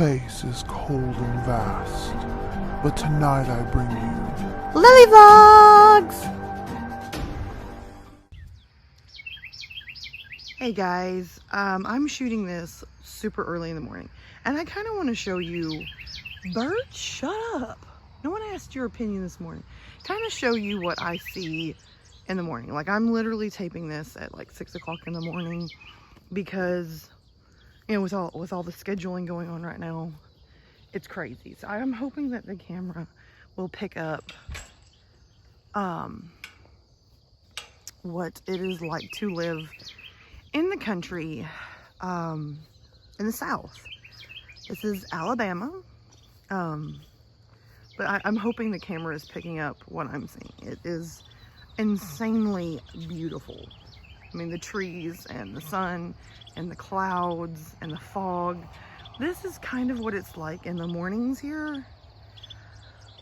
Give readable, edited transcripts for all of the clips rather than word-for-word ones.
Space is cold and vast, but tonight I bring you Lillie Vlogs! Hey guys, I'm shooting this super early in the morning, and I kind of want to show you, bird, shut up. No one asked your opinion this morning. Kind of show you what I see in the morning. Like, I'm literally taping this at like 6 o'clock in the morning because, you know, with all the scheduling going on right now, it's crazy. So I'm hoping that the camera will pick up what it is like to live in the country, in the South. This is Alabama, but I'm hoping the camera is picking up what I'm seeing. It is insanely beautiful. I mean, the trees and the sun and the clouds and the fog. This is kind of what it's like in the mornings here.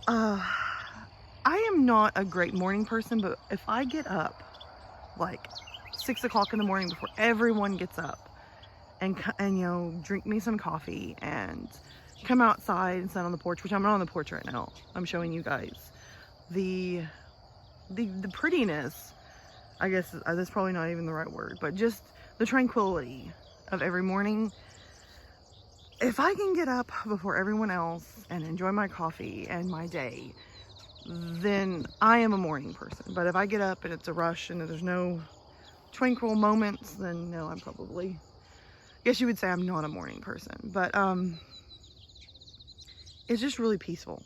I am not a great morning person, but if I get up like 6 o'clock in the morning before everyone gets up and you know, drink me some coffee and come outside and sit on the porch, which I'm not on the porch right now. I'm showing you guys the prettiness, I guess that's probably not even the right word, but just the tranquility of every morning. If I can get up before everyone else and enjoy my coffee and my day, then I am a morning person. But if I get up and it's a rush and there's no tranquil moments, then no, I'm probably, I guess you would say I'm not a morning person. But it's just really peaceful.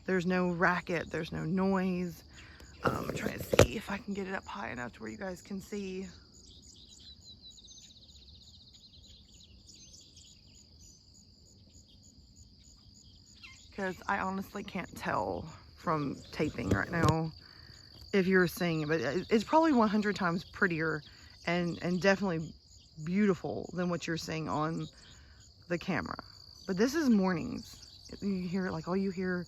There's no racket, there's no noise. I'm trying to see if I can get it up high enough to where you guys can see. Because I honestly can't tell from taping right now if you're seeing it, but it's probably 100 times prettier and definitely beautiful than what you're seeing on the camera. But this is mornings. You hear, like, all you hear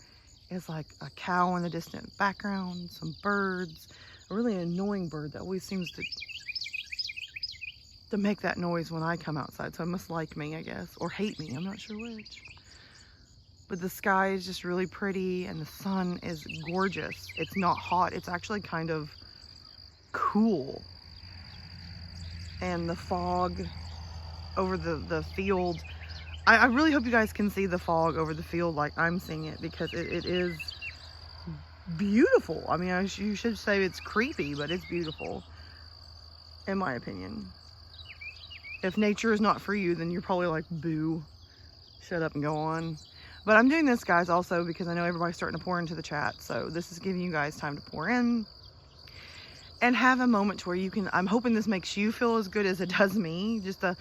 is like a cow in the distant background, some birds, a really annoying bird that always seems to make that noise when I come outside. So it must like me, I guess, or hate me. I'm not sure which. But the sky is just really pretty and the sun is gorgeous. It's not hot. It's actually kind of cool. And the fog over the field. I really hope you guys can see the fog over the field like I'm seeing it, because it is beautiful. I mean, you should say it's creepy, but it's beautiful, in my opinion. If nature is not for you, then you're probably like, boo, shut up and go on. But I'm doing this, guys, also because I know everybody's starting to pour into the chat. So this is giving you guys time to pour in and have a moment to where you can, I'm hoping this makes you feel as good as it does me. Just a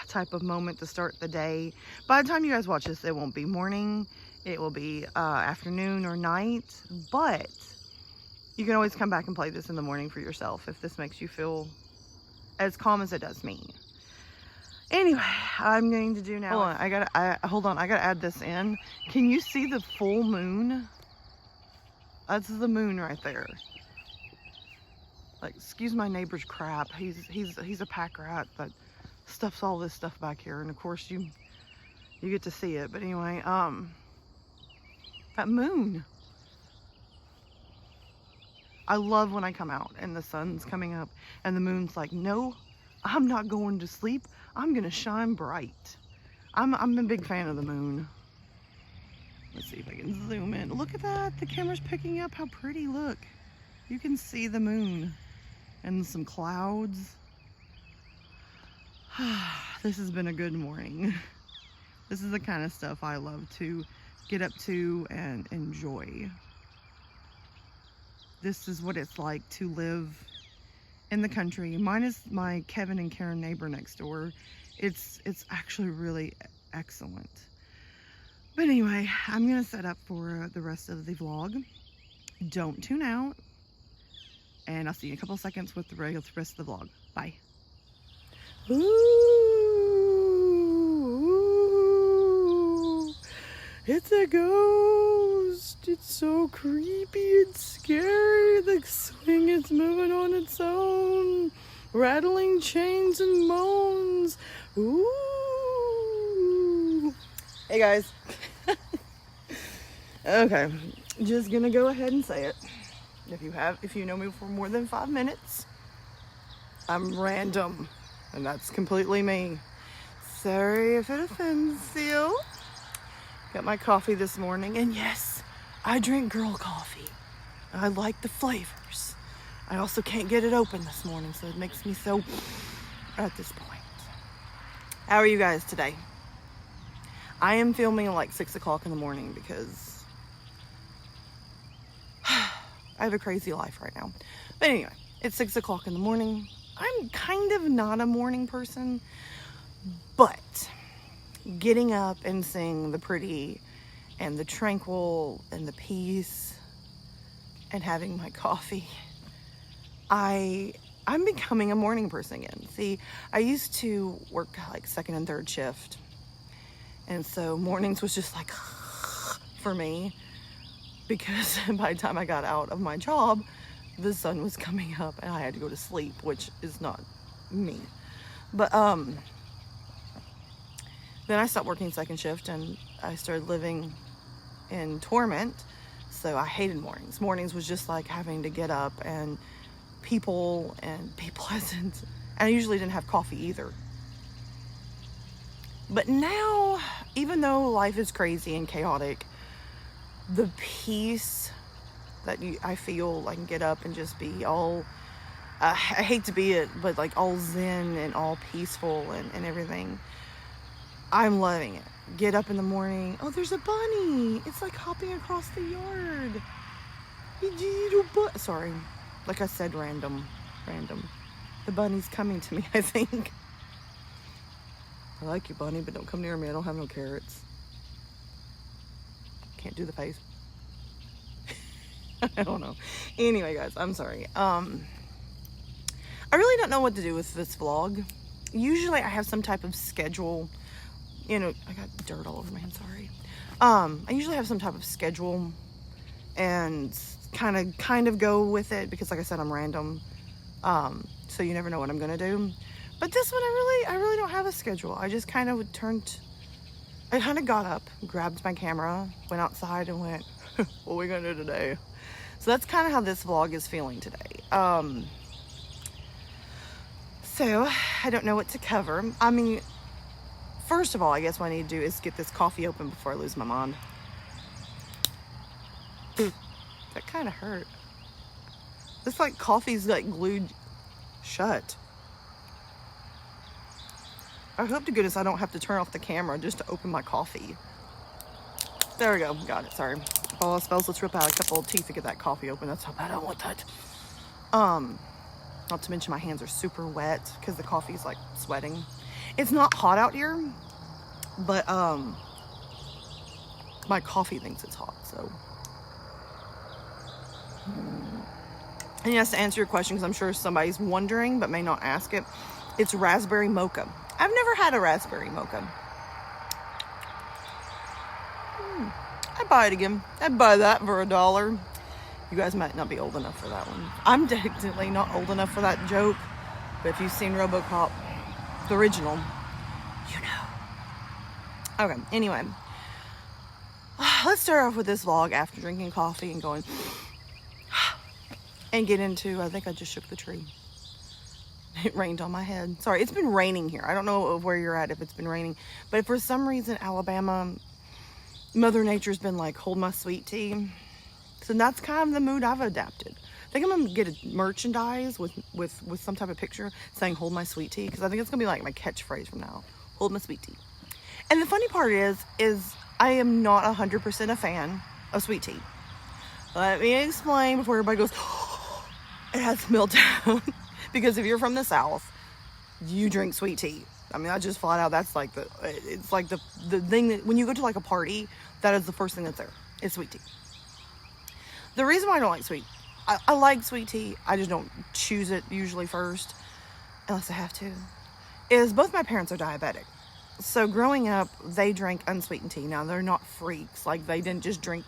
type of moment to start the day. By the time you guys watch this, it won't be morning. It will be afternoon or night. But you can always come back and play this in the morning for yourself if this makes you feel as calm as it does me. Anyway, I'm going to do now. Hold on, I gotta add this in. Can you see the full moon? That's the moon right there. Like, excuse my neighbor's crap. He's a pack rat that stuffs all this stuff back here, and of course you get to see it. But anyway, that moon. I love when I come out and the sun's coming up and the moon's like, no, I'm not going to sleep. I'm gonna shine bright. I'm a big fan of the moon. Let's see if I can zoom in. Look at that, the camera's picking up how pretty. Look, you can see the moon and some clouds. This has been a good morning. This is the kind of stuff I love to get up to and enjoy. This is what it's like to live in the country. Mine is my Kevin and Karen neighbor next door. It's actually really excellent. But anyway, I'm gonna set up for the rest of the vlog. Don't tune out, and I'll see you in a couple of seconds with the rest of the vlog. Bye. Ooh, it's a ghost. It's so creepy and scary. The swing is moving on its own, rattling chains and moans, Ooh. Hey guys. Okay, just gonna go ahead and say it. If you know me for more than 5 minutes, I'm random, and that's completely me. Sorry if it offends you. Got my coffee this morning, and yes, I drink girl coffee. I like the flavors. I also can't get it open this morning, so it makes me so at this point. How are you guys today? I am filming at like 6 o'clock in the morning because I have a crazy life right now. But anyway, it's 6 o'clock in the morning. I'm kind of not a morning person, but getting up and seeing the pretty and the tranquil and the peace and having my coffee, I'm becoming a morning person again. See, I used to work like second and third shift, and so mornings was just like for me, because by the time I got out of my job, the sun was coming up and I had to go to sleep, which is not me. But then I stopped working second shift and I started living in Torment, so I hated mornings. Mornings was just like having to get up and people and be pleasant, and I usually didn't have coffee either. But now, even though life is crazy and chaotic, the peace that I feel, I can get up and just be all, I hate to be it, but like all zen and all peaceful and everything. I'm loving it. Get up in the morning. Oh, there's a bunny. It's like hopping across the yard. Sorry. Like I said, random. The bunny's coming to me, I think. I like you, bunny, but don't come near me. I don't have no carrots. Can't do the face. I don't know. Anyway, guys, I'm sorry. I really don't know what to do with this vlog. Usually I have some type of schedule. You know, I got dirt all over my hand, sorry. I usually have some type of schedule and kind of go with it because, like I said, I'm random. So you never know what I'm gonna do. But this one, I really don't have a schedule. I just kind of got up, grabbed my camera, went outside and went, what are we gonna do today? So that's kind of how this vlog is feeling today. So I don't know what to cover. I mean, first of all, I guess what I need to do is get this coffee open before I lose my mind. That kind of hurt. This like coffee's like glued shut. I hope to goodness I don't have to turn off the camera just to open my coffee. There we go, got it, sorry. If all else fails, let's rip out a couple of teeth to get that coffee open. That's how bad I want that. Not to mention my hands are super wet because the coffee's like sweating. It's not hot out here, but my coffee thinks it's hot, so. And yes, to answer your question, because I'm sure somebody's wondering but may not ask it, it's raspberry mocha. I've never had a raspberry mocha. I'd buy it again. I'd buy that for $1. You guys might not be old enough for that one. I'm definitely not old enough for that joke, but if you've seen RoboCop, the original, you know. Okay, anyway. Let's start off with this vlog after drinking coffee and going and get into, I think I just shook the tree. It rained on my head. Sorry, it's been raining here. I don't know where you're at if it's been raining, but for some reason, Alabama, Mother Nature's been like, hold my sweet tea. So that's kind of the mood I've adapted. I think I'm gonna get a merchandise with some type of picture saying hold my sweet tea, because I think it's gonna be like my catchphrase from now. Hold my sweet tea. And the funny part is I am not 100% a fan of sweet tea. Let me explain before everybody goes, oh, it has to melt down. Because if you're from the South, you drink sweet tea. I mean, I just flat out, that's like it's like the thing that when you go to like a party, that is the first thing that's there. It's sweet tea. The reason why I don't like sweet, I like sweet tea, I just don't choose it usually first, unless I have to, is both my parents are diabetic. So growing up, they drank unsweetened tea. Now, they're not freaks. Like, they didn't just drink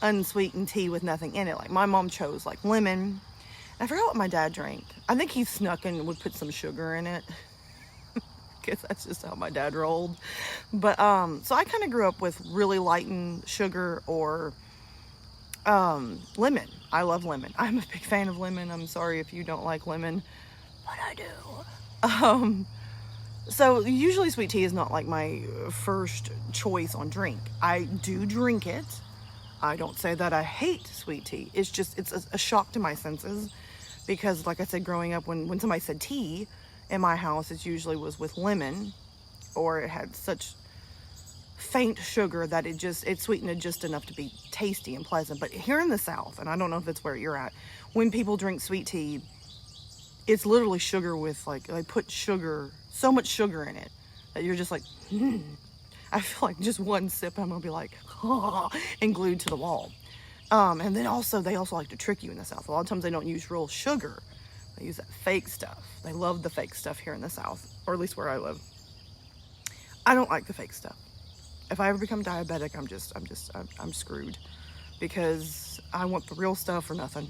unsweetened tea with nothing in it. Like, my mom chose, like, lemon. I forgot what my dad drank. I think he snuck and would put some sugar in it. because that's just how my dad rolled. But so I kind of grew up with really lighting sugar or lemon. I love lemon. I'm a big fan of lemon. I'm sorry if you don't like lemon, but I do. So usually sweet tea is not like my first choice on drink. I do drink it. I don't say that I hate sweet tea. It's just, it's a shock to my senses because, like I said, growing up, when somebody said tea in my house, it usually was with lemon, or it had such faint sugar that it sweetened it just enough to be tasty and pleasant. But here in the South, and I don't know if it's where you're at, when people drink sweet tea, it's literally sugar with, like, they put sugar, so much sugar in it that you're just like, I feel like just one sip I'm gonna be like, oh, and glued to the wall. And then also, they also like to trick you in the South. A lot of times they don't use real sugar. They use that fake stuff. They love the fake stuff here in the South, or at least where I live. I don't like the fake stuff. If I ever become diabetic, I'm screwed, because I want the real stuff or nothing.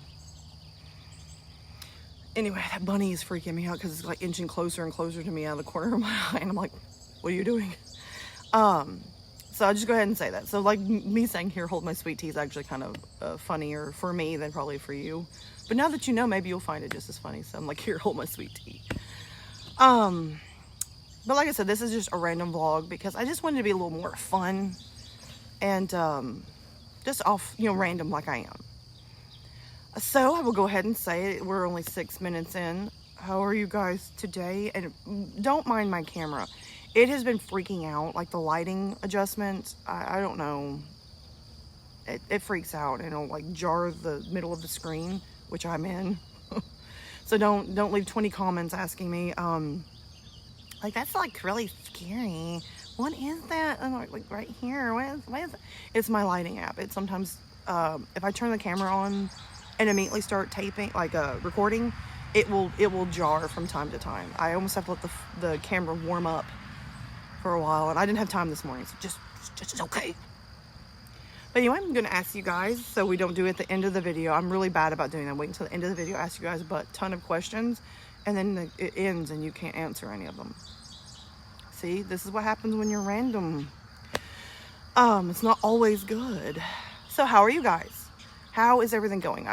Anyway, that bunny is freaking me out because it's like inching closer and closer to me out of the corner of my eye, and I'm like, what are you doing? So I'll just go ahead and say that. So, like, me saying here, hold my sweet tea, is actually kind of funnier for me than probably for you. But now that you know, maybe you'll find it just as funny. So I'm like, here, hold my sweet tea. But like I said, this is just a random vlog because I just wanted to be a little more fun and just off, random like I am. So I will go ahead and say it. We're only 6 minutes in. How are you guys today? And don't mind my camera. It has been freaking out, like the lighting adjustment. I don't know. It freaks out and it'll like jar the middle of the screen, which I'm in. So don't leave 20 comments asking me, like, that's like really scary. What is that? I'm like right here. What is it? It's my lighting app. It sometimes, if I turn the camera on and immediately start taping, like recording, it will jar from time to time. I almost have to let the camera warm up for a while, and I didn't have time this morning, so just okay. But anyway, I'm gonna ask you guys, so we don't do it at the end of the video. I'm really bad about doing that. Wait until the end of the video, ask you guys a ton of questions, and then it ends and you can't answer any of them. See, this is what happens when you're random. It's not always good. So how are you guys? How is everything going?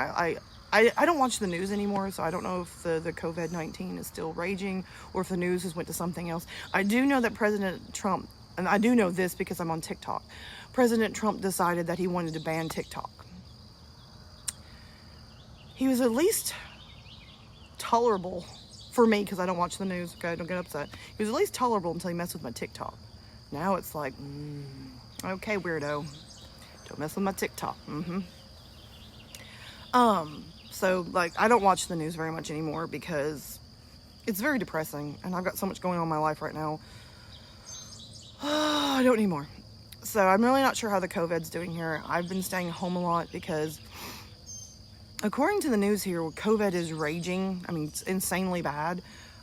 I don't watch the news anymore, so I don't know if the COVID-19 is still raging or if the news has went to something else. I do know that President Trump, and I do know this because I'm on TikTok, President Trump decided that he wanted to ban TikTok. He was at least tolerable for me because I don't watch the news, okay? Don't get upset. He was at least tolerable until he messed with my TikTok. Now it's like, okay, weirdo. Don't mess with my TikTok. So, like, I don't watch the news very much anymore because it's very depressing, and I've got so much going on in my life right now. I don't need more. So I'm really not sure how the COVID's doing here. I've been staying home a lot because according to the news here, COVID is raging. I mean, it's insanely bad.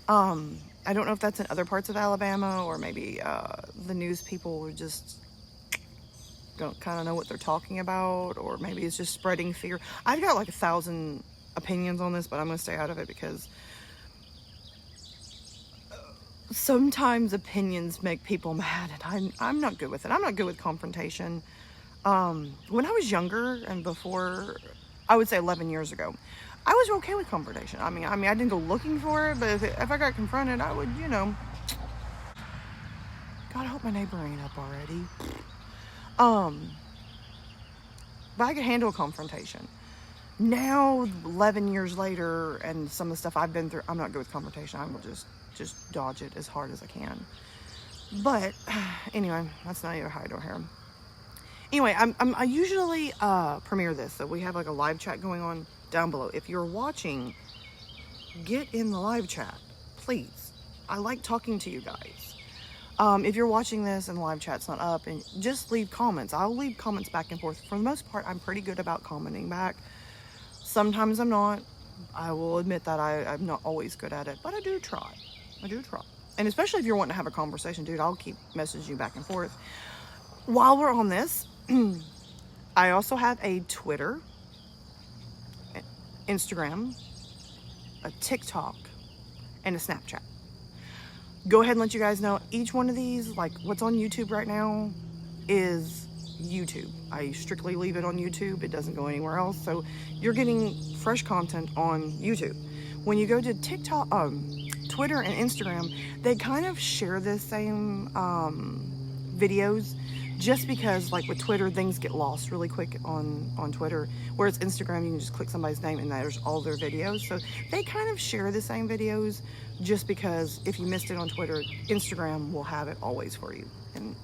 I don't know if that's in other parts of Alabama, or maybe the news people just don't kind of know what they're talking about, or maybe it's just spreading fear. I've got like 1,000 opinions on this, but I'm going to stay out of it because sometimes opinions make people mad, and I'm not good with it. I'm not good with confrontation. When I was younger and before, I would say 11 years ago, I was okay with confrontation. I mean, I didn't go looking for it, but if I got confronted, I would, God, I hope my neighbor ain't up already. But I could handle confrontation. Now, 11 years later, and some of the stuff I've been through, I'm not good with confrontation. I will just dodge it as hard as I can. But anyway, that's neither here nor there. Anyway, I usually premiere this, so we have like a live chat going on down below. If you're watching, get in the live chat, please. I like talking to you guys. If you're watching this and the live chat's not up, and just leave comments. I'll leave comments back and forth. For the most part, I'm pretty good about commenting back. Sometimes I'm not. I will admit that I'm not always good at it, but I do try. And especially if you're wanting to have a conversation, dude, I'll keep messaging you back and forth. While we're on this, I also have a Twitter, Instagram, a TikTok, and a Snapchat. go ahead and let you guys know, each one of these, like what's on YouTube right now is YouTube. I strictly leave it on YouTube. It doesn't go anywhere else. So you're getting fresh content on YouTube. When you go to TikTok, Twitter and Instagram, they kind of share the same videos, just because like with Twitter, things get lost really quick on Twitter, whereas Instagram, you can just click somebody's name and there's all their videos. So they kind of share the same videos, just because if you missed it on Twitter, Instagram will have it always for you in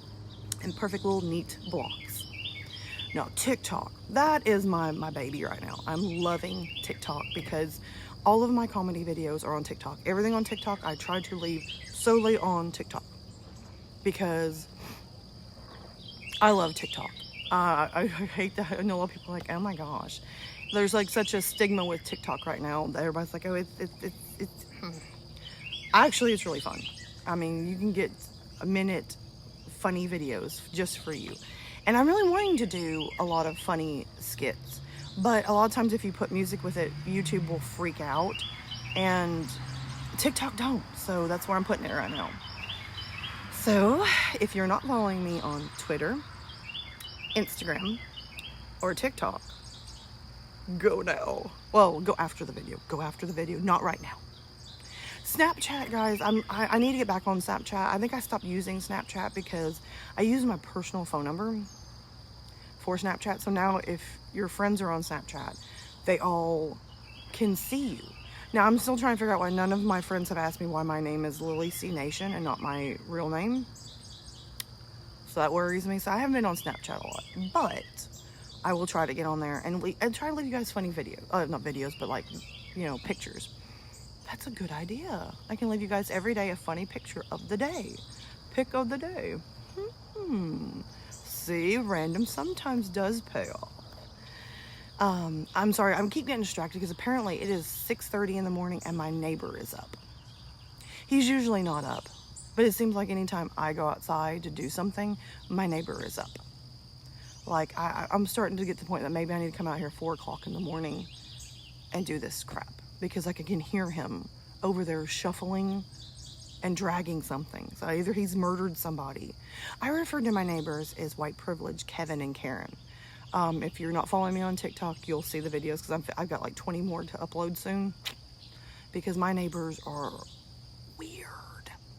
perfect little neat blocks. Now TikTok, that is my baby right now. I'm loving TikTok because all of my comedy videos are on TikTok. Everything on TikTok I tried to leave solely on TikTok because I love TikTok. I hate that. I know a lot of people are like, oh my gosh. There's like such a stigma with TikTok right now that everybody's like, oh, it's actually, it's really fun. I mean, you can get a minute funny videos just for you. And I'm really wanting to do a lot of funny skits, but a lot of times if you put music with it, YouTube will freak out, and TikTok don't. So that's where I'm putting it right now. So if you're not following me on Twitter, Instagram, or TikTok, go now. Well, go after the video. Go after the video, not right now. Snapchat, guys, I need to get back on Snapchat. I think I stopped using Snapchat because I use my personal phone number for Snapchat. So now if your friends are on Snapchat, they all can see you. Now I'm still trying to figure out why none of my friends have asked me why my name is Lillie C Nation and not my real name. So that worries me. So I haven't been on Snapchat a lot, but I will try to get on there and try to leave you guys funny videos. Not videos, but like, you know, pictures. That's a good idea. I can leave you guys every day a funny picture of the day. Pick of the day. See, random sometimes does pay off. I'm sorry, I keep getting distracted because apparently it is 6:30 in the morning and my neighbor is up. He's usually not up, but it seems like anytime I go outside to do something, my neighbor is up. Like, I'm starting to get to the point that maybe I need to come out here 4 o'clock in the morning and do this crap, because I can hear him over there shuffling and dragging something. So either he's murdered somebody. I refer to my neighbors as white privilege Kevin and Karen. If you're not following me on TikTok, you'll see the videos because I've got like 20 more to upload soon, because my neighbors are weird.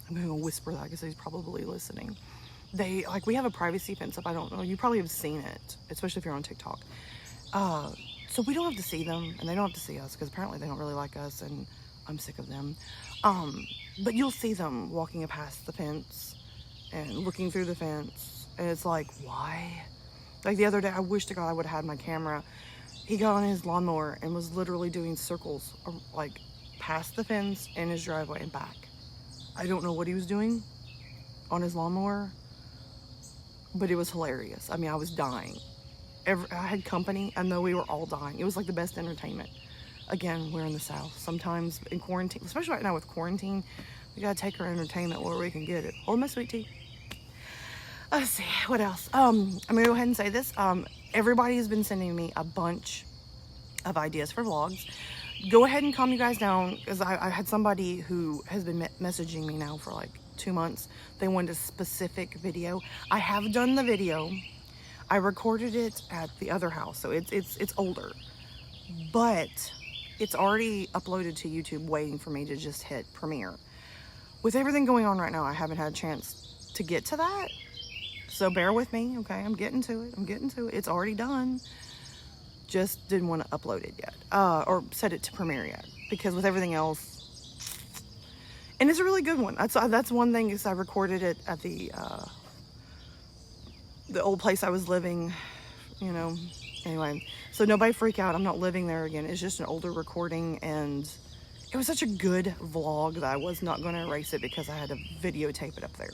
I'm going to whisper that because he's probably listening. We have a privacy fence up. I don't know. You probably have seen it, especially if you're on TikTok. So we don't have to see them, and they don't have to see us because apparently they don't really like us, and I'm sick of them. But you'll see them walking past the fence and looking through the fence, and it's like, why? Like the other day, I wish to God I would have had my camera. He got on his lawnmower and was literally doing circles, like past the fence in his driveway and back. I don't know what he was doing on his lawnmower, but it was hilarious. I mean, I was dying. I had company. I know we were all dying. It was like the best entertainment. Again, we're in the South. Sometimes in quarantine, especially right now with quarantine, we gotta take our entertainment where we can get it. Hold my sweet tea. Let's see, what else? I'm gonna go ahead and say this. Everybody has been sending me a bunch of ideas for vlogs. Go ahead and calm you guys down, because I had somebody who has been messaging me now for like 2 months. They wanted a specific video. I have done the video. I recorded it at the other house, so it's older, but it's already uploaded to YouTube waiting for me to just hit premiere. With everything going on right now, I haven't had a chance to get to that, so bear with me, okay? I'm getting to it. It's already done. Just didn't want to upload it yet, or set it to premiere yet, because with everything else, and it's a really good one. That's one thing, is I recorded it at the old place I was living, you know. Anyway, so nobody freak out. I'm not living there again. It's just an older recording, and it was such a good vlog that I was not going to erase it because I had to videotape it up there.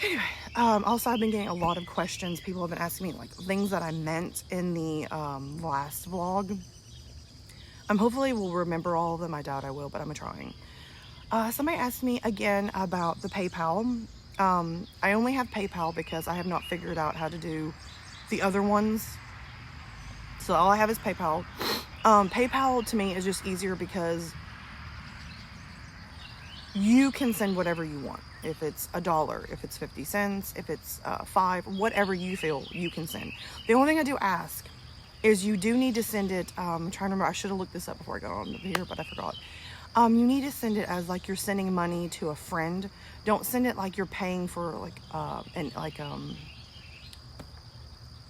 Anyway, also I've been getting a lot of questions. People have been asking me like things that I meant in the last vlog. Hopefully will remember all of them. I doubt I will, but I'm trying. Somebody asked me again about the PayPal. I only have PayPal because I have not figured out how to do the other ones. So all I have is PayPal. PayPal to me is just easier because you can send whatever you want. If it's $1, if it's 50 cents, if it's 5, whatever you feel you can send. The only thing I do ask is you do need to send it, I'm trying to remember, I should have looked this up before I got on here, but I forgot. You need to send it as like you're sending money to a friend. Don't send it like you're paying for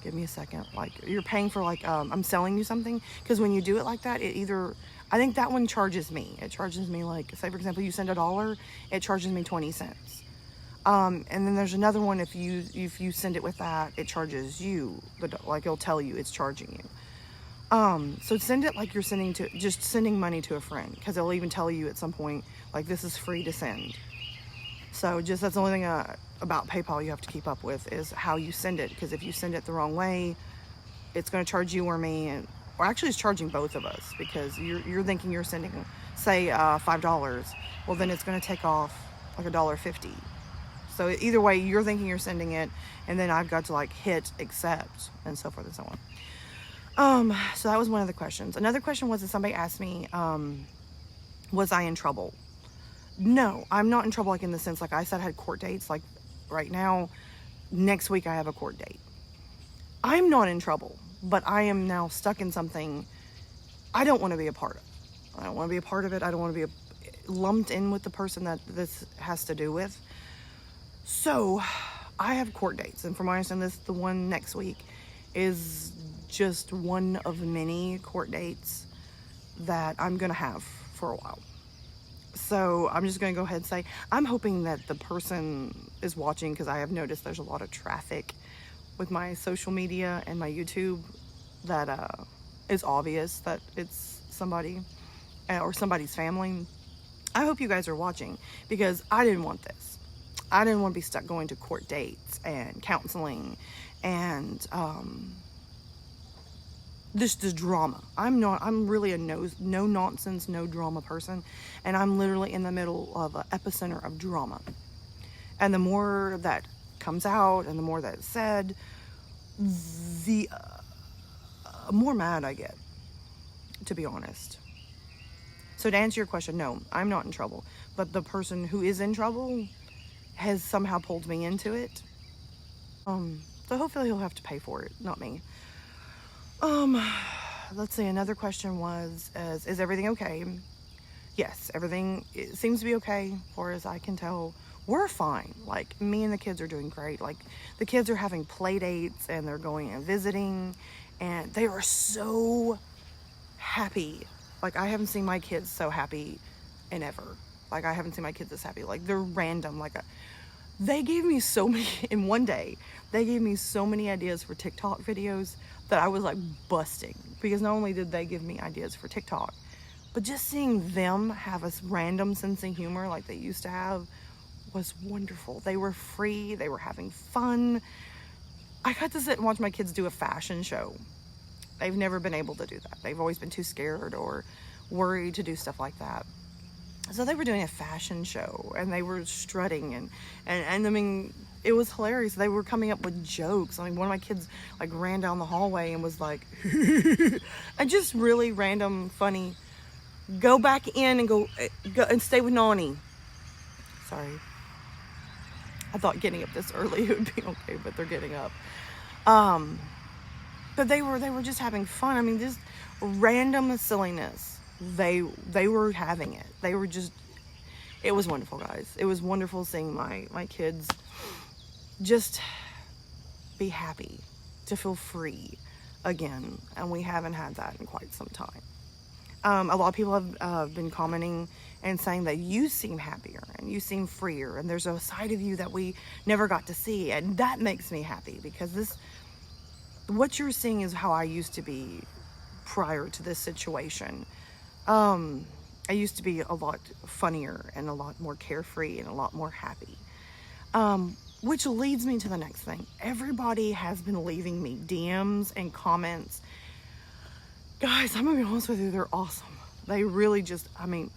give me a second, like you're paying for I'm selling you something. Because when you do it like that, I think that one charges me. It charges me, like, say for example, you send $1, it charges me 20 cents. And then there's another one, if you send it with that, it charges you, like it'll tell you it's charging you. So send it like you're just sending money to a friend, because it'll even tell you at some point, like, this is free to send. So that's the only thing about PayPal you have to keep up with, is how you send it, because if you send it the wrong way, it's going to charge you or me, or actually it's charging both of us, because you're thinking you're sending, say, $5. Well, then it's going to take off like $1.50. So either way, you're thinking you're sending it, and then I've got to like hit accept and so forth and so on. So that was one of the questions. Another question was that somebody asked me, was I in trouble? No, I'm not in trouble, like in the sense, like I said, I had court dates. Like right now, next week I have a court date. I'm not in trouble, but I am now stuck in something I don't want to be a part of. I don't want to be a part of it. I don't want to be lumped in with the person that this has to do with. So I have court dates, and from what I understand, the one next week is just one of many court dates that I'm gonna have for a while. So I'm just gonna go ahead and say, I'm hoping that the person is watching, because I have noticed there's a lot of traffic with my social media and my YouTube that is obvious that it's somebody or somebody's family. I hope you guys are watching, because I didn't want this. I didn't want to be stuck going to court dates and counseling and this drama. I'm really a no nonsense, no drama person, and I'm literally in the middle of an epicenter of drama. And the more that comes out and the more that's said, the more mad I get, to be honest. So to answer your question, no, I'm not in trouble, but the person who is in trouble has somehow pulled me into it. So hopefully he'll have to pay for it, not me. Let's see, another question was, is everything okay? Yes, everything seems to be okay, far as I can tell. We're fine. Like, me and the kids are doing great. Like, the kids are having play dates, and they're going and visiting, and they are so happy. Like, I haven't seen my kids so happy in ever. Like, I haven't seen my kids this happy. Like, they're random. They gave me so many, in one day, they gave me so many ideas for TikTok videos that I was like busting. Because not only did they give me ideas for TikTok, but just seeing them have a random sense of humor like they used to have was wonderful. They were free, they were having fun. I got to sit and watch my kids do a fashion show. They've never been able to do that. They've always been too scared or worried to do stuff like that. So they were doing a fashion show, and they were strutting, and I mean, it was hilarious. They were coming up with jokes. I mean, one of my kids like ran down the hallway and was like, and just really random, funny. Go back in and go and stay with Nani. Sorry. I thought getting up this early it would be okay, but they're getting up. But they were just having fun. I mean, just random silliness. They were having it. It was wonderful, guys. It was wonderful seeing my kids just be happy, to feel free again. And we haven't had that in quite some time. A lot of people have been commenting and saying that you seem happier and you seem freer, and there's a side of you that we never got to see, and that makes me happy, because what you're seeing is how I used to be prior to this situation. I used to be a lot funnier and a lot more carefree and a lot more happy. Which leads me to the next thing. Everybody has been leaving me DMs and comments. Guys, I'm gonna be honest with you, they're awesome. They really I mean,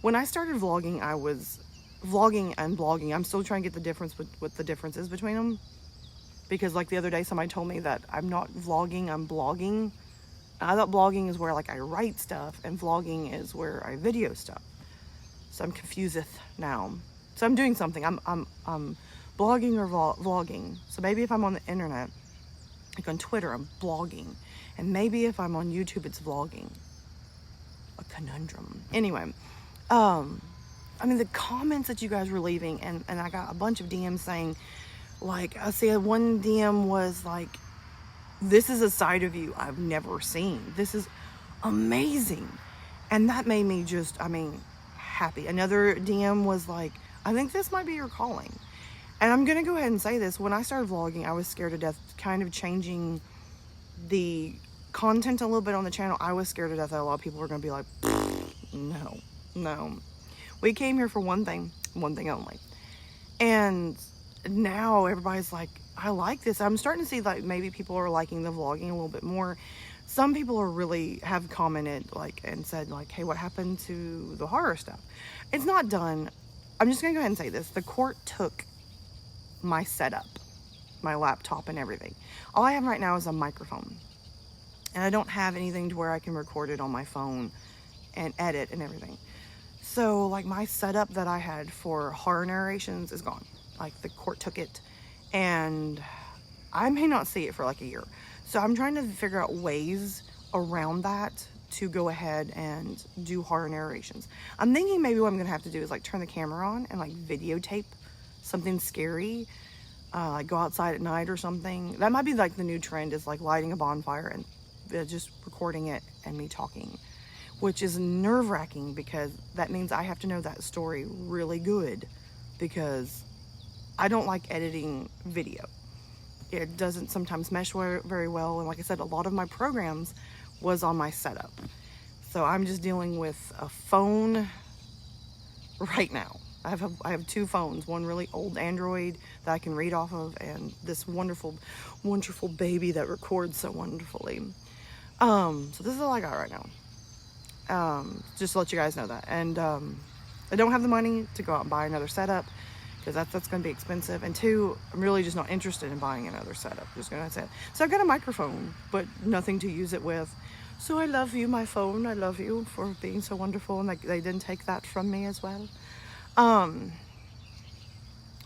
when I started vlogging, I was vlogging and blogging. I'm still trying to get the difference what the difference is between them. Because like the other day, somebody told me that I'm not vlogging, I'm blogging. I thought blogging is where like I write stuff, and vlogging is where I video stuff. So I'm confuseth now. So I'm doing something. I'm blogging or vlogging. So maybe if I'm on the internet, like on Twitter, I'm blogging. And maybe if I'm on YouTube, it's vlogging. A conundrum. Anyway, I mean, the comments that you guys were leaving, and I got a bunch of DMs saying, like, I see one DM was like, this is a side of you I've never seen. This is amazing. And that made me just, I mean, happy. Another DM was like, I think this might be your calling. And I'm going to go ahead and say this. When I started vlogging, I was scared to death, kind of changing the content a little bit on the channel. I was scared to death that a lot of people were going to be like, no. We came here for one thing only. And now everybody's like, I like this. I'm starting to see like maybe people are liking the vlogging a little bit more. Some people are really have commented like and said like, hey, what happened to the horror stuff? It's not done. I'm just gonna go ahead and say this. The court took my setup, my laptop and everything. All I have right now is a microphone. And I don't have anything to where I can record it on my phone and edit and everything. So like my setup that I had for horror narrations is gone. Like the court took it and I may not see it for like a year. So I'm trying to figure out ways around that to go ahead and do horror narrations. I'm thinking maybe what I'm gonna have to do is like turn the camera on and like videotape something scary, like go outside at night or something. That might be like the new trend, is like lighting a bonfire and just recording it and me talking, which is nerve-wracking because that means I have to know that story really good, because I don't like editing video. It doesn't sometimes mesh very well. And like I said, a lot of my programs was on my setup. So I'm just dealing with a phone right now. I have two phones, one really old Android that I can read off of, and this wonderful baby that records so wonderfully. So this is all I got right now. Just to let you guys know that. And I don't have the money to go out and buy another setup, because that's going to be expensive. And two, I'm really just not interested in buying another setup. Just going to say it. So I've got a microphone, but nothing to use it with. So I love you, my phone. I love you for being so wonderful, and they didn't take that from me as well.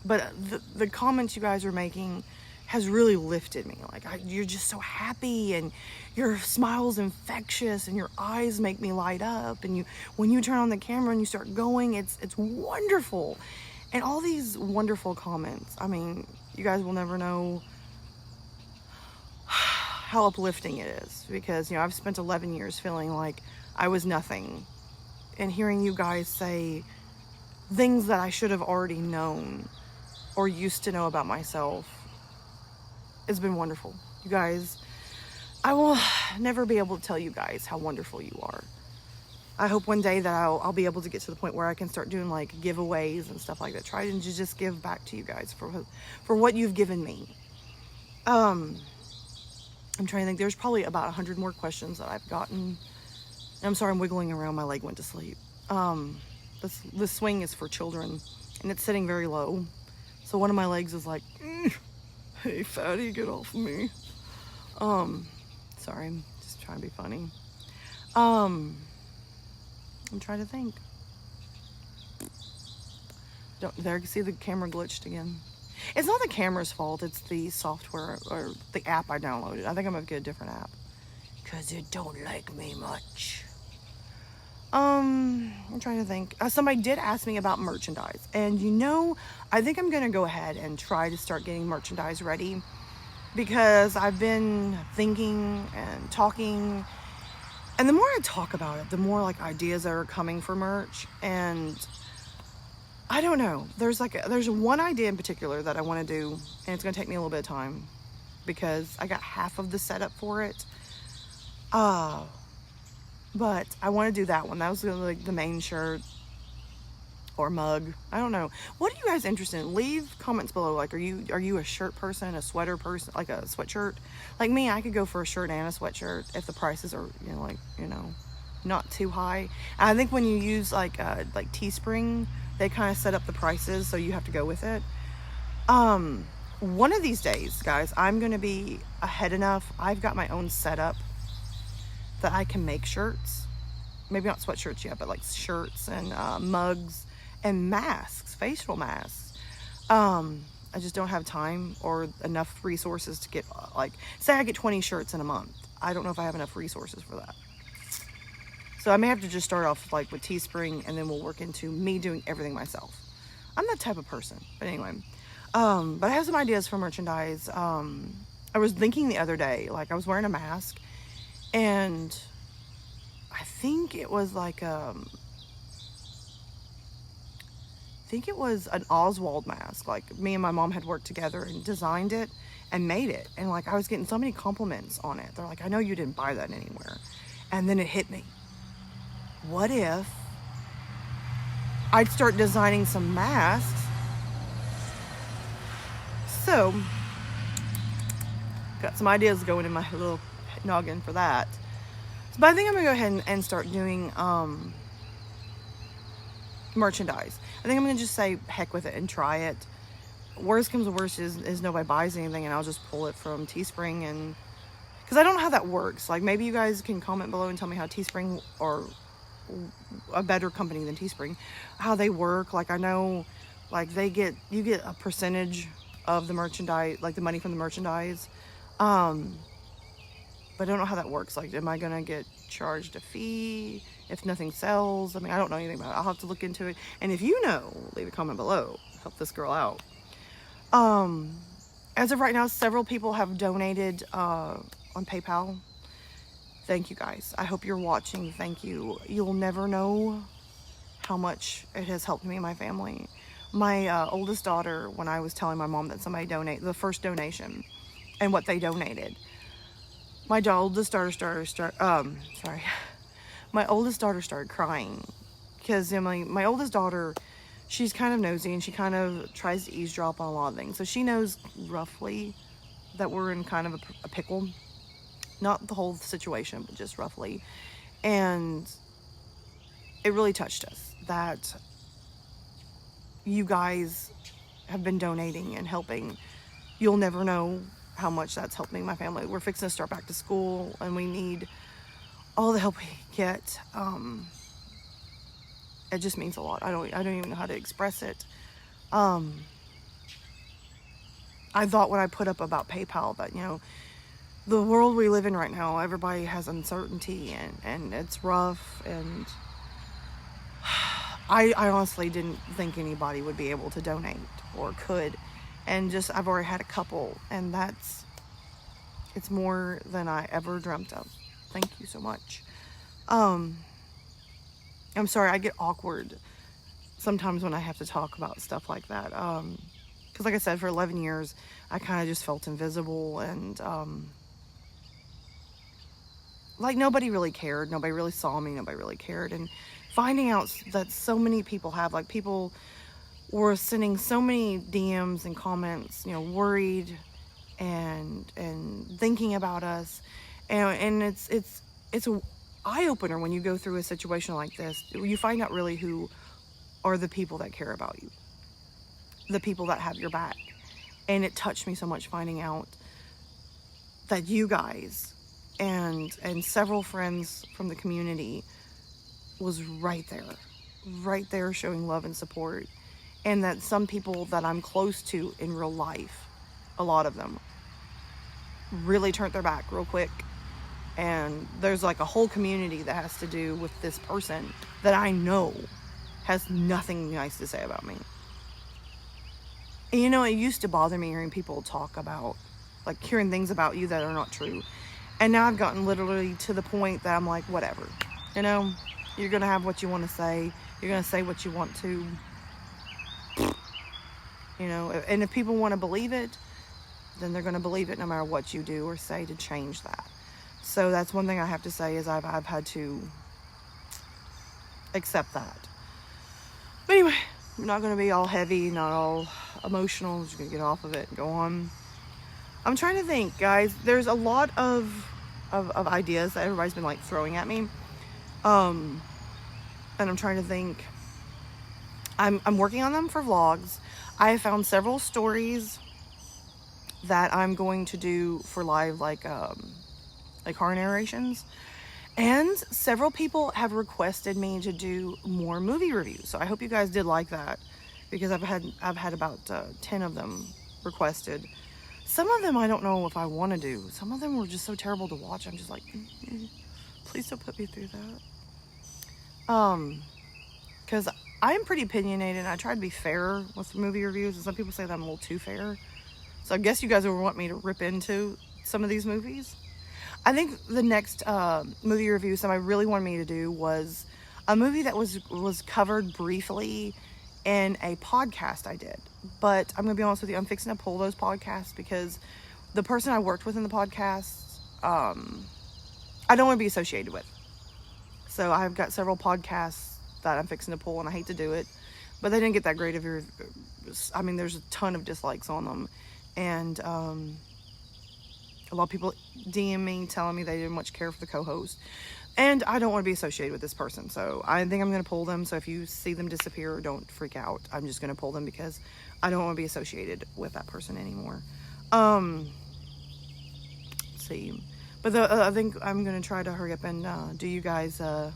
But the comments you guys are making has really lifted me. Like, you're just so happy, and your smile's infectious, and your eyes make me light up. And when you turn on the camera and you start going, it's wonderful. And all these wonderful comments. I mean, you guys will never know how uplifting it is, because, I've spent 11 years feeling like I was nothing, and hearing you guys say things that I should have already known or used to know about myself, it's been wonderful. You guys, I will never be able to tell you guys how wonderful you are. I hope one day that I'll be able to get to the point where I can start doing like giveaways and stuff like that. Try to just give back to you guys for what you've given me. I'm trying to think. There's probably about 100 more questions that I've gotten. I'm sorry, I'm wiggling around. My leg went to sleep. This swing is for children, and it's sitting very low. So one of my legs is like, hey, fatty, get off of me. Sorry, I'm just trying to be funny. I'm trying to think. There, you see the camera glitched again. It's not the camera's fault, it's the software or the app I downloaded. I think I'm gonna get a different app, because it don't like me much. I'm trying to think. Somebody did ask me about merchandise, and I think I'm gonna go ahead and try to start getting merchandise ready, because I've been thinking and talking, and the more I talk about it, the more like ideas that are coming for merch. And I don't know, there's one idea in particular that I want to do, and it's gonna take me a little bit of time because I got half of the setup for it. But I want to do that one. That was like the main shirt or mug. I don't know. What are you guys interested in? Leave comments below. Like, are you a shirt person, a sweater person, like a sweatshirt? Like me, I could go for a shirt and a sweatshirt if the prices are, not too high. And I think when you use like Teespring, they kind of set up the prices, so you have to go with it. One of these days, guys, I'm going to be ahead enough. I've got my own setup that I can make shirts. maybe not sweatshirts yet, but like shirts and mugs and masks, facial masks. I just don't have time or enough resources to get, like, say I get 20 shirts in a month. I don't know if I have enough resources for that. So I may have to just start off like with Teespring, and then we'll work into me doing everything myself. I'm that type of person. But anyway, but I have some ideas for merchandise. I was thinking the other day, like I was wearing a mask, and I think it was like I think it was an Oswald mask. Like me and my mom had worked together and designed it and made it. And like I was getting so many compliments on it. They're like, I know you didn't buy that anywhere. And then it hit me. What if I'd start designing some masks? So, got some ideas going in my little noggin for that. But I think I'm gonna go ahead and start doing merchandise. I think I'm gonna just say heck with it and try it. Worst comes to worst is nobody buys anything, and I'll just pull it from Teespring, and because I don't know how that works. Like maybe you guys can comment below and tell me how Teespring, or a better company than Teespring, how they work. Like I know, like you get a percentage of the merchandise, like the money from the merchandise. But I don't know how that works. Like, am I gonna get charged a fee if nothing sells? I mean, I don't know anything about it. I'll have to look into it. And if you know, leave a comment below. Help this girl out. As of right now, several people have donated on PayPal. Thank you guys. I hope you're watching. Thank you. You'll never know how much it has helped me and my family. My oldest daughter, when I was telling my mom that somebody donated, the first donation and what they donated, my oldest daughter my oldest daughter started crying because my oldest daughter, she's kind of nosy and she kind of tries to eavesdrop on a lot of things. So she knows roughly that we're in kind of a pickle. Not the whole situation, but just roughly. And it really touched us that you guys have been donating and helping. You'll never know how much that's helped me and my family. We're fixing to start back to school, and we need all the help we get. It just means a lot. I don't even know how to express it. I thought when I put up about PayPal that, you know, the world we live in right now, everybody has uncertainty, and it's rough, and I honestly didn't think anybody would be able to donate or could. And just, I've already had a couple, and it's more than I ever dreamt of. Thank you so much. I'm sorry, I get awkward sometimes when I have to talk about stuff like that. Because like I said, for 11 years, I kind of just felt invisible, and like nobody really cared. Nobody really saw me. Nobody really cared. And finding out that so many people have, like, people were sending so many DMs and comments, you know, worried and thinking about us, and it's an eye-opener when you go through a situation like this. You find out really who are the people that care about you, the people that have your back. And it touched me so much finding out that you guys and several friends from the community was right there showing love and support. And that some people that I'm close to in real life, a lot of them, really turned their back real quick. And there's like a whole community that has to do with this person that I know has nothing nice to say about me. And you know, it used to bother me hearing people talk about, like, hearing things about you that are not true. And now I've gotten literally to the point that I'm like, whatever. You know, you're going to have what you want to say. You're going to say what you want to. You know, and if people want to believe it, then they're going to believe it no matter what you do or say to change that. So that's one thing I have to say is I've had to accept that. But anyway, I'm not going to be all heavy, not all emotional. I'm just going to get off of it and go on. I'm trying to think, guys. There's a lot of ideas that everybody's been like throwing at me. And I'm trying to think. I'm working on them for vlogs. I have found several stories that I'm going to do for live, like car narrations. And several people have requested me to do more movie reviews. So I hope you guys did like that, because I've had about 10 of them requested. Some of them I don't know if I want to do. Some of them were just so terrible to watch. I'm just like, please don't put me through that. Because I'm pretty opinionated, and I try to be fair with movie reviews, and some people say that I'm a little too fair. So I guess you guys would want me to rip into some of these movies. I think the next movie review somebody really wanted me to do was a movie that was covered briefly in a podcast I did. But I'm going to be honest with you, I'm fixing to pull those podcasts because the person I worked with in the podcast, I don't want to be associated with. So I've got several podcasts that I'm fixing to pull, and I hate to do it, but they didn't get that great of your, I mean, there's a ton of dislikes on them, and a lot of people DM me telling me they didn't much care for the co-host, and I don't want to be associated with this person, so I think I'm going to pull them. So if you see them disappear, don't freak out. I'm just going to pull them because I don't want to be associated with that person anymore. Let's see, but I think I'm going to try to hurry up and do you guys a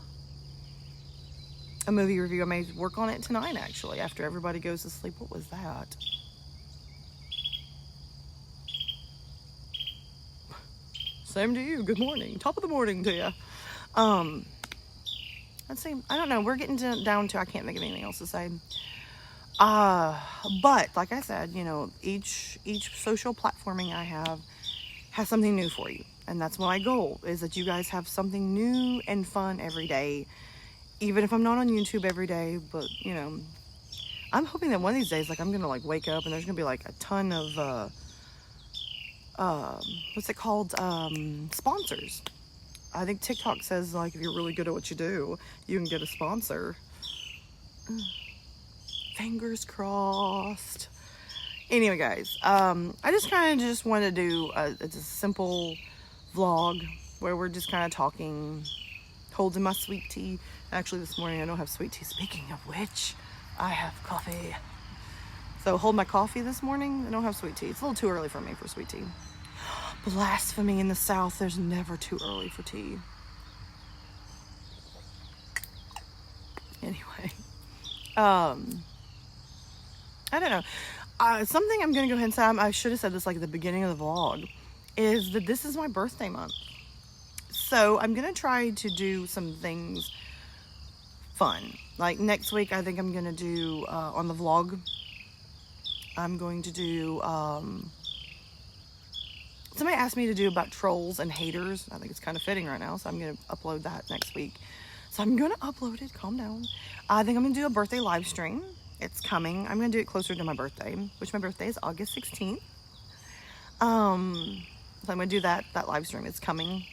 movie review. I may work on it tonight, actually, after everybody goes to sleep. What was that? Same to you. Good morning. Top of the morning to you. Let's see. I don't know. We're getting down to, I can't think of anything else to say. But like I said, you know, each social platforming I have has something new for you. And that's my goal, is that you guys have something new and fun every day. Even if I'm not on YouTube every day, but, you know, I'm hoping that one of these days, like, I'm going to, like, wake up and there's going to be, like, a ton of, what's it called? Sponsors. I think TikTok says, like, if you're really good at what you do, you can get a sponsor. Fingers crossed. Anyway, guys, I just kind of just want to do a simple vlog where we're just kind of talking, holding my sweet tea. Actually, this morning I don't have sweet tea. Speaking of which, I have coffee. So hold my coffee this morning. I don't have sweet tea. It's a little too early for me for sweet tea. Blasphemy in the South. There's never too early for tea. Anyway, I don't know. Something I'm going to go ahead and say, I should have said this like at the beginning of the vlog, is that this is my birthday month. So I'm going to try to do some things fun. Like next week, I think I'm going to do, on the vlog, I'm going to do, somebody asked me to do about trolls and haters. I think it's kind of fitting right now, so I'm going to upload that next week. So I'm going to upload it. Calm down. I think I'm going to do a birthday live stream. It's coming. I'm going to do it closer to my birthday, which my birthday is August 16th. So I'm going to do that live stream. It's coming.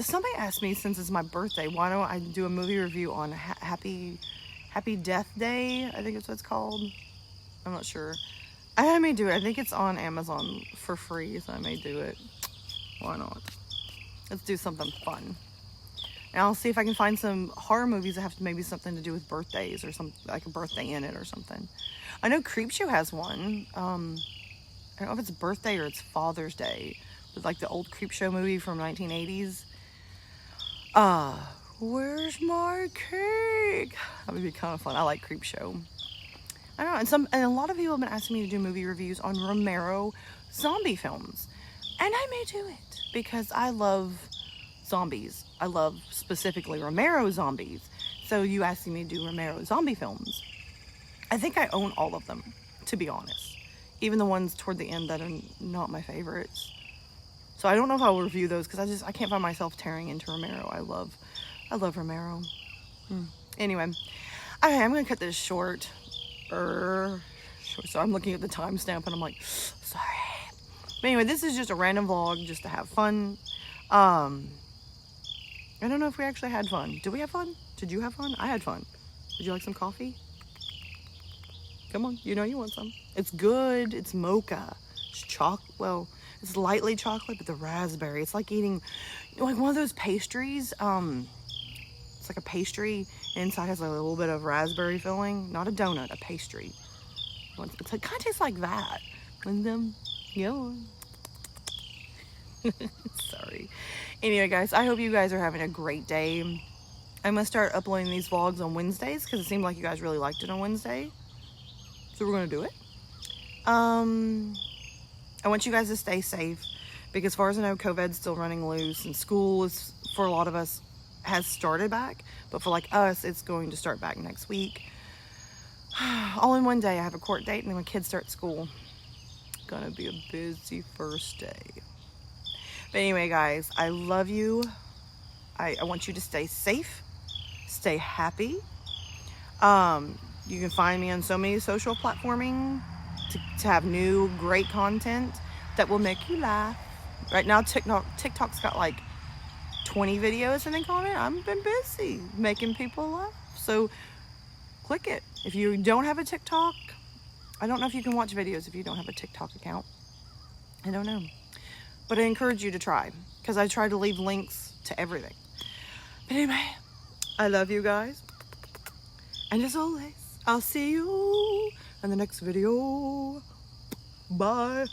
Somebody asked me, since it's my birthday, why don't I do a movie review on Happy Death Day? I think it's what it's called. I'm not sure. I may do it. I think it's on Amazon for free, so I may do it. Why not? Let's do something fun. And I'll see if I can find some horror movies that have maybe something to do with birthdays or something, like a birthday in it or something. I know Creepshow has one. I don't know if it's birthday or it's Father's Day. It's like the old Creepshow movie from 1980s. Where's my cake? That would be kind of fun. I like Creepshow. I don't know, and a lot of people have been asking me to do movie reviews on Romero zombie films. And I may do it because I love zombies. I love specifically Romero zombies. So you asking me to do Romero zombie films. I think I own all of them, to be honest. Even the ones toward the end that are not my favorites. So I don't know if I'll review those because I can't find myself tearing into Romero. I love Romero. Anyway, okay, I'm going to cut this short. So I'm looking at the timestamp and I'm like, sorry. But anyway, this is just a random vlog just to have fun. I don't know if we actually had fun. Did we have fun? Did you have fun? I had fun. Would you like some coffee? Come on, you know you want some. It's good. It's mocha. It's chocolate. Well, it's lightly chocolate, but the raspberry. It's like eating, like one of those pastries. It's like a pastry. Inside has like a little bit of raspberry filling. Not a donut, a pastry. It kind of tastes like that. And then, Sorry. Anyway, guys, I hope you guys are having a great day. I'm going to start uploading these vlogs on Wednesdays because it seemed like you guys really liked it on Wednesday. So we're going to do it. I want you guys to stay safe because as far as I know, COVID's still running loose and school is, for a lot of us, has started back. But for like us, it's going to start back next week. All in one day. I have a court date and then my kids start school. Gonna be a busy first day. But anyway, guys, I love you. I want you to stay safe, stay happy. You can find me on so many social platforming to have new great content that will make you laugh. Right now, TikTok's got like 20 videos I think on it. I've been busy making people laugh. So click it. If you don't have a TikTok, I don't know if you can watch videos if you don't have a TikTok account. I don't know. But I encourage you to try because I try to leave links to everything. But anyway, I love you guys. And as always, I'll see you in the next video. Bye.